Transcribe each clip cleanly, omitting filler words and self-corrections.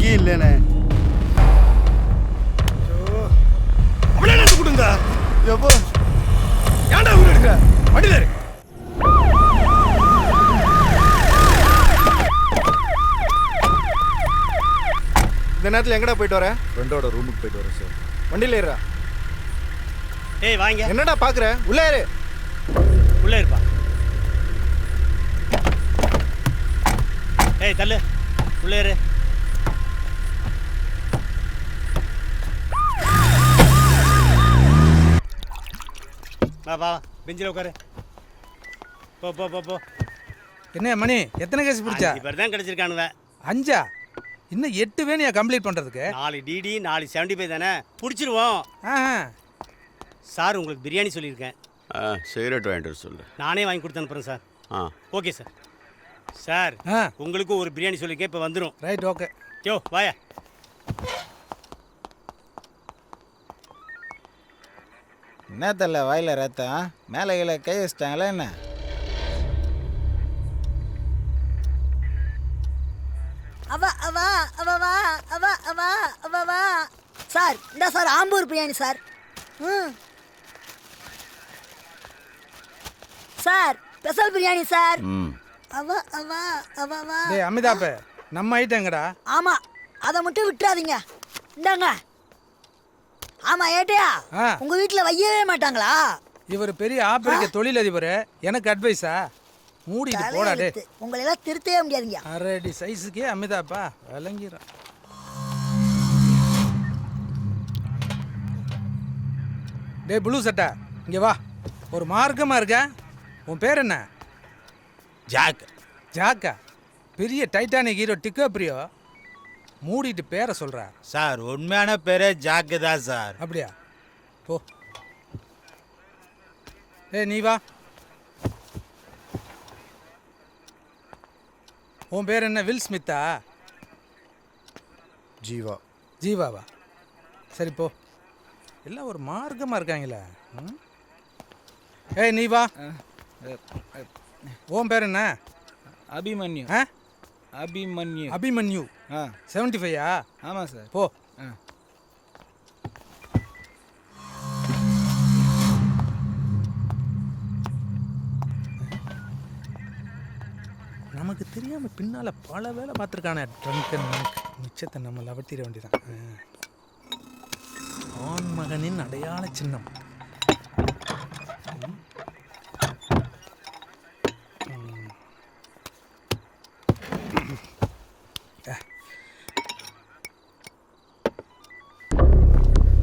எங்கேயும் இல்லைண்ணே. அப்படியே எடுத்து கொடுங்க. எப்போ ஏன்டா ஊர் எடுக்கிற? வண்டியில் இரு. இந்த நேரத்தில் எங்கடா போயிட்டு வர? ஃப்ரெண்டோட ரூமுக்கு போயிட்டு வரேன் சார். வண்டியில் ஏறா. ஏய் வாங்க. என்னடா பார்க்குற? உள்ளே ஏறு. உள்ளே இருப்பா. ஏய் தள்ளு. உள்ளே ஏறு. வா வா பெஞ்சில் உட்காரு. போ போ போ போ. என்ன மணி எத்தனை கேஸ் பிடிச்சா? இப்போ தான் கிடச்சிருக்கானுவ. 5 இன்னும் 8 வேணியா கம்ப்ளீட் பண்ணுறதுக்கு? 4 டிடி 4 75 தானே பிடிச்சிருவோம். சார் உங்களுக்கு பிரியாணி சொல்லியிருக்கேன். சிகரெட் வாங்கிட்டு வர சொல்லு. நானே வாங்கி கொடுத்து அனுப்புகிறேன் சார். Okay sir. சார் உங்களுக்கும் ஒரு பிரியாணி சொல்லியிருக்கேன், இப்போ வந்துடும். Right okay. யோ வாயா. என்ன தெரியல வாயில ரத்தம், மேலே கீழே கை வச்சிட்டாங்களா என்ன? சார் இந்த sir Ambur biryani sir. Sir special biryani sir. டேய் அமிதாப், நம்ம ஐட்டங்கடா. ஆமா, அதை மட்டும் விட்டுறாதீங்க. இந்தாங்க. ஆமா ஏட்டையா, உங்க வீட்டுல வையவே மாட்டாங்களா? இவர் பெரிய ஆப்பிரிக்க தொழிலதிபர். எனக்கு அட்வைஸா? மூடிட்டு போடா. டே உங்களை எல்லாம் திருத்தவே முடியாதுங்க. அரடி சைஸுக்கே அமிதாப்பா விளங்கிறான். டே ப்ளூ சட்டை இங்கே வா. ஒரு மார்க்கமாக இருக்க. உன் பேர் என்ன? ஜாக். ஜாக்கா? பெரிய டைட்டானிக் ஹீரோ டிகோப்ரியோ. மூடிட்டு பேரை சொல்கிற சார். உண்மையான பேரே ஜாக்கு தான் சார். அப்படியா? போ. நீ வா. உன் பேர் என்ன? வில் ஸ்மித்தா? ஜீவா. ஜீவாவா? சரி போ. எல்லாம் ஒரு மார்க்கமாக இருக்காங்களே. நீ வா. உன் பேர் என்ன? அபிமன்யு. அபிமன்யு. அபிமன்யு. 75? ஆமாம் சார். போ. நமக்கு தெரியாமல் பின்னால் பல வேலை பார்த்துருக்கானே. ட்ரங்க் மிச்சத்தை நம்ம லவட்டிட வேண்டியதான். ஆண் மகனின் அடையாள சின்னம்.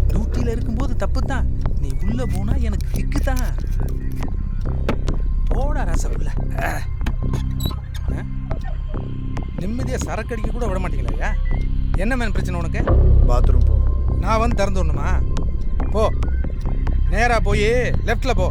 டியூட்டியில் இருக்கும்போது தப்பு தான். நீ உள்ள போனா எனக்கு திக்கு தான். போடா ரசகுல்ல. நிம்மதியாக சரக்கடிக்க கூட விட மாட்டீங்களா? என்ன மேன் பிரச்சனை உனக்கு? பாத்ரூம் போகணும். நான் வந்து திறந்து விடணுமா? போ. நேராக போய் லெஃப்டில் போ.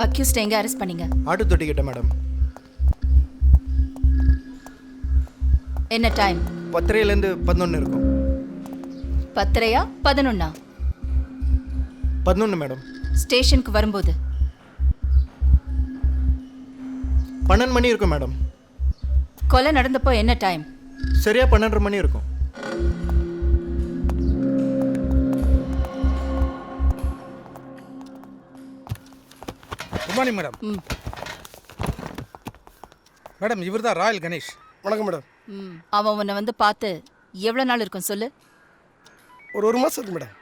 அக்யூஸ்ட் எங்க அரெஸ்ட் பண்ணீங்க? ஆட்டு தொட்டி கிட்ட மேடம். என்ன டைம்? 10:30லேருந்து 11 இருக்கும். 10:30 11? 11 மேடம். ஸ்டேஷனுக்கு வரும்போது 12 மணி இருக்கும் மேடம். கொலை நடந்தப்போ என்ன டைம்? சரியா 12:30 மணி இருக்கும். Morning madam. ம் மேடம் இவர் தான் ராயல் கணேஷ். வணக்கம் மேடம். ம் அவன் உன்னை வந்து பார்த்து எவ்வளோ நாள் இருக்கும் சொல்லு. ஒரு மாதம் இருக்கு மேடம்.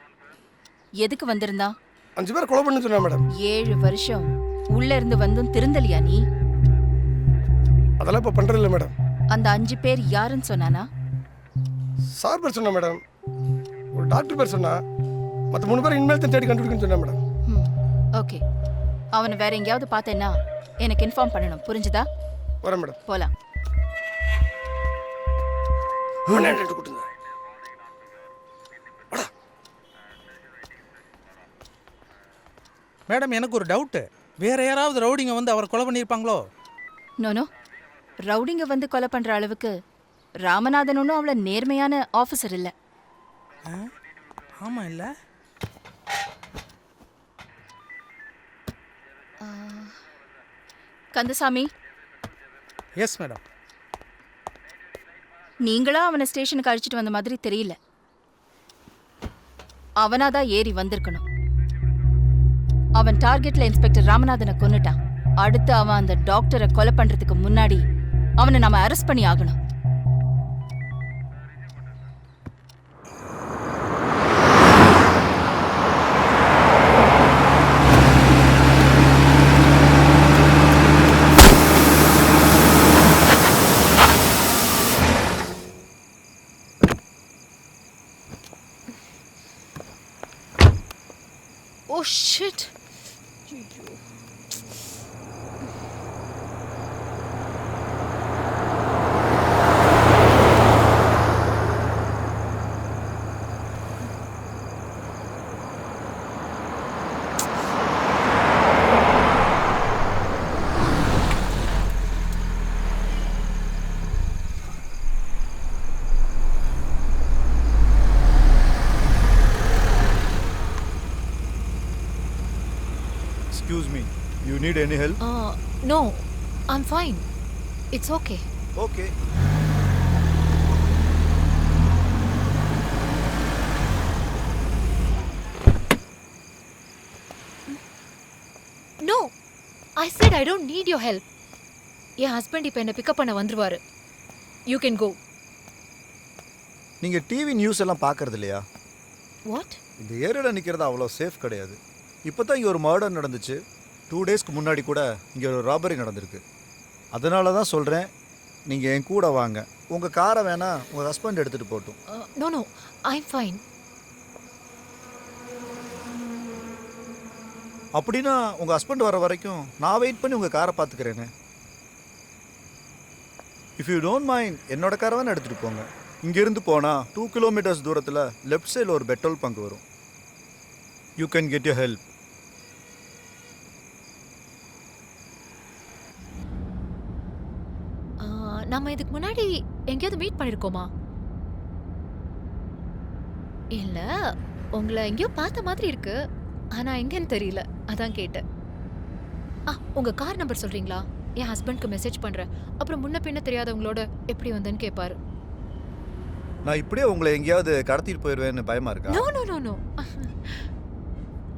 எதுக்கு வந்திருந்தான்? 5 பேர் கொலை பண்ணு சொன்னா மேடம். 7 வருஷம் உள்ள இருந்து வந்தும் திருந்தலியா நீ? அதெல்லாம் இப்போ பண்ணுறது இல்லை மேடம். அந்த 5 பேர் யாருன்னு சொன்னானா? சார் பேர் சொன்னா மேடம், ஒரு டாக்டர் பேர் சொன்னா, மற்ற 3 பேர் இனிமேல் தான் தேடி கண்டுபிடிக்குன்னு சொன்னா மேடம். ம் ஓகே. அவனை வேற எங்கேயாவது பார்த்தேன்னா எனக்கு இன்ஃபார்ம் பண்ணணும், புரிஞ்சுதா? வரேன் மேடம். போலாம். கூட்டுங்க. மேடம் எனக்கு ஒரு டவுட்டு, வேற யாராவது ரவுடிங்க வந்து அவரை கொலை பண்ணியிருப்பாங்களோ? நோனோ, ரவுடிங்க வந்து கொலை பண்ற அளவுக்கு ராமநாதன் ஒன்றும் அவ்வளோ நேர்மையான ஆஃபீஸர் இல்லை. ஆமாம் இல்லை. Kandasamy, yes madam. நீங்களா அவனை ஸ்டேஷனுக்கு அழைச்சிட்டு வந்த மாதிரி தெரியல. அவனாதான் ஏறி வந்திருக்கணும். அவன் டார்கெட்ல இன்ஸ்பெக்டர் ராமநாதனை கொன்னுட்டான். அடுத்து அவன் அந்த டாக்டரை கொலை பண்றதுக்கு முன்னாடி அவனை நாம அரெஸ்ட் பண்ணி ஆகணும். Oh shit! Excuse me, you need any help? No, I'm fine. It's okay. Okay. No, I said I don't need your help. N husband இப்போ என்ன பிக்கப் பண்ண வந்துருவாரு. You can go. நீங்கள் டிவி நியூஸ் எல்லாம் பார்க்கறது இல்லையா? What? இந்த ஏரியாவில் நிற்கிறது அவ்வளோ சேஃப் கிடையாது. இப்போ தான் இங்கே ஒரு மர்டர் நடந்துச்சு. 2 டேஸ்க்கு முன்னாடி கூட இங்கே ஒரு ராபரி நடந்திருக்கு. அதனால தான் சொல்கிறேன், நீங்கள் என் கூட வாங்க. உங்கள் காரை வேணா உங்கள் ஹஸ்பண்ட் எடுத்துகிட்டு போட்டும். No, I'm fine. அப்படின்னா உங்கள் ஹஸ்பண்ட் வர வரைக்கும் நான் வெயிட் பண்ணி உங்கள் காரை பார்த்துக்கிறேனே. இஃப் யூ டோன்ட் மைண்ட் என்னோட காரை வேணா எடுத்துகிட்டு போங்க. இங்கேருந்து போனால் 2 கிலோமீட்டர்ஸ் தூரத்தில் லெஃப்ட் சைடில் ஒரு பெட்ரோல் பங்க் வரும். You can get your help. நம்ம இதுக்கு முன்னாடி எங்கேயாவது மீட் பண்ணிருக்கோமா? இல்ல, உங்களை எங்கேயோ பார்த்த மாதிரி இருக்கு, ஆனா எங்கன்னு தெரியல, அதான் கேட்டேன். உங்க கார் நம்பர் சொல்றீங்களா? என் ஹஸ்பண்ட்க்கு மெசேஜ் பண்றேன். அப்புறம் முன்ன பின்ன தெரியாதவங்களோட எப்படி வந்தேன்னு கேட்பாரு. நான் இப்படியே உங்களை எங்கேயாவது கடத்திட்டு போயிடுவேன்னு பயமா இருக்கா? நோ.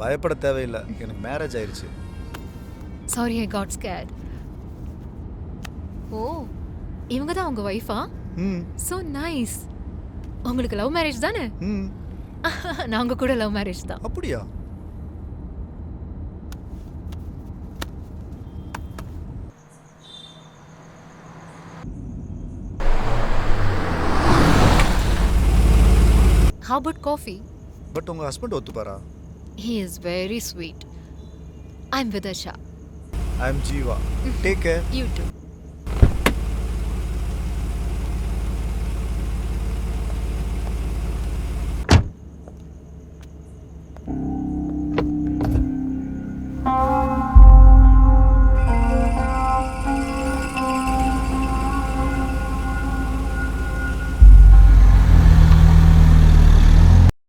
பயப்பட தேவையில்லை, எனக்கு மேரேஜ் ஆயிடுச்சு. Sorry, I got scared. Oh, இவங்க தான் உங்க வைஃபா? So nice. உங்களுக்கு லவ் மேரேஜ் தானே? நாங்க கூட லவ் மேரேஜ் தான். அப்படியா? How about coffee? பட் உங்க husband ஒத்துப்பாரா? He is very sweet. I'm Vidasha. I am Jeeva. Take care. You too.